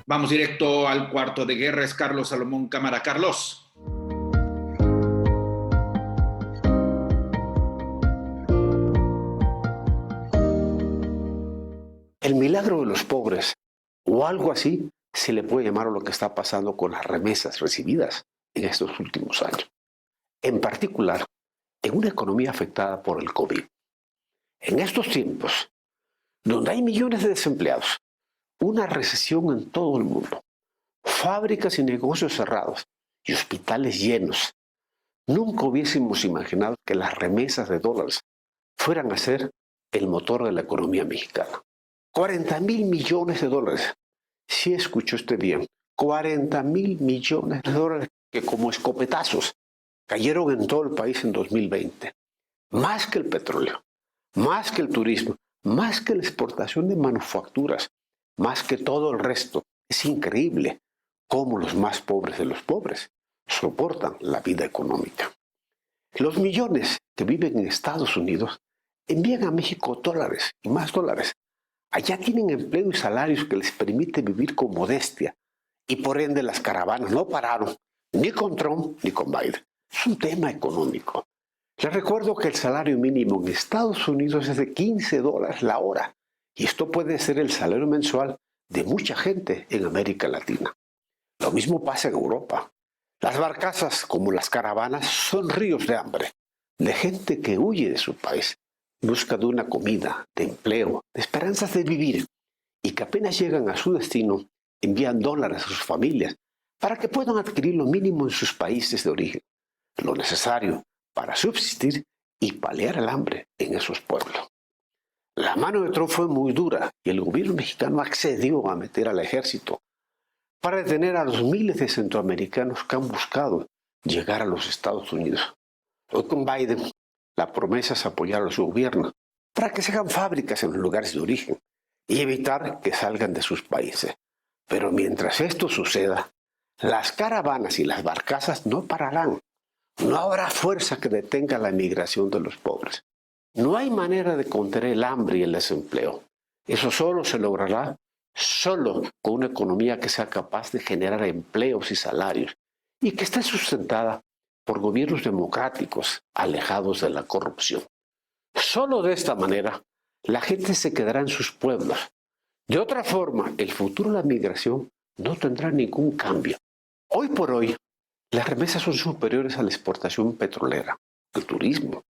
Vamos directo al cuarto de guerra. Es Carlos Salomón Cámara. Carlos. El milagro de los pobres, o algo así, se le puede llamar a lo que está pasando con las remesas recibidas en estos últimos años. En particular, en una economía afectada por el COVID. En estos tiempos, donde hay millones de desempleados, una recesión en todo el mundo, fábricas y negocios cerrados y hospitales llenos, nunca hubiésemos imaginado que las remesas de dólares fueran a ser el motor de la economía mexicana. 40,000 millones de dólares. Sí escuchó usted bien. 40,000 millones de dólares que como escopetazos cayeron en todo el país en 2020. Más que el petróleo, más que el turismo, más que la exportación de manufacturas, más que todo el resto. Es increíble cómo los más pobres de los pobres soportan la vida económica. Los millones que viven en Estados Unidos envían a México dólares y más dólares. Allá tienen empleo y salarios que les permite vivir con modestia y por ende las caravanas no pararon ni con Trump ni con Biden. Es un tema económico. Les recuerdo que el salario mínimo en Estados Unidos es de $15 la hora y esto puede ser el salario mensual de mucha gente en América Latina. Lo mismo pasa en Europa. Las barcazas como las caravanas son ríos de hambre, de gente que huye de su país. Busca de una comida, de empleo, de esperanzas de vivir y que apenas llegan a su destino envían dólares a sus familias para que puedan adquirir lo mínimo en sus países de origen, lo necesario para subsistir y paliar el hambre en esos pueblos. La mano de Trump fue muy dura y el gobierno mexicano accedió a meter al ejército para detener a los miles de centroamericanos que han buscado llegar a los Estados Unidos. Hoy con Biden, la promesa es apoyar a su gobierno para que se hagan fábricas en los lugares de origen y evitar que salgan de sus países. Pero mientras esto suceda, las caravanas y las barcazas no pararán. No habrá fuerza que detenga la migración de los pobres. No hay manera de contener el hambre y el desempleo. Eso solo se logrará solo con una economía que sea capaz de generar empleos y salarios y que esté sustentada por gobiernos democráticos alejados de la corrupción. Solo de esta manera la gente se quedará en sus pueblos. De otra forma, el futuro de la migración no tendrá ningún cambio. Hoy por hoy, las remesas son superiores a la exportación petrolera, al turismo,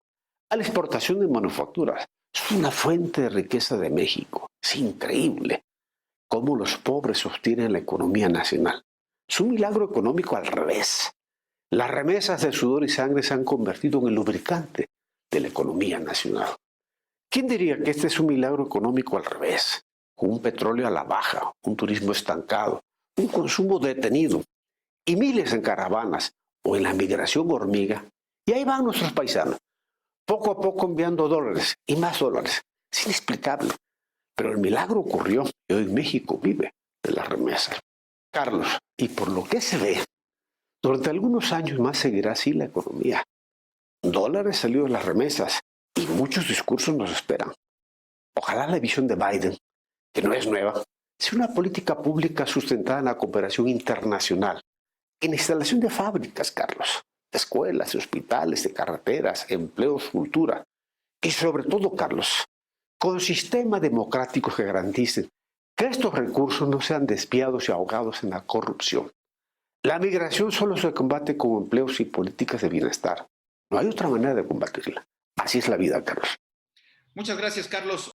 a la exportación de manufacturas. Es una fuente de riqueza de México. Es increíble cómo los pobres sostienen la economía nacional. Es un milagro económico al revés. Las remesas de sudor y sangre se han convertido en el lubricante de la economía nacional. ¿Quién diría que este es un milagro económico al revés? Con un petróleo a la baja, un turismo estancado, un consumo detenido y miles en caravanas o en la migración hormiga. Y ahí van nuestros paisanos, poco a poco enviando dólares y más dólares. Es inexplicable. Pero el milagro ocurrió y hoy México vive de las remesas. Carlos, y por lo que se ve, durante algunos años más seguirá así la economía. Dólares salidos de las remesas y muchos discursos nos esperan. Ojalá la visión de Biden, que no es nueva, sea una política pública sustentada en la cooperación internacional, en instalación de fábricas, Carlos, de escuelas, de hospitales, de carreteras, empleos, cultura y sobre todo, Carlos, con sistemas democráticos que garanticen que estos recursos no sean desviados y ahogados en la corrupción. La migración solo se combate con empleos y políticas de bienestar. No hay otra manera de combatirla. Así es la vida, Carlos. Muchas gracias, Carlos.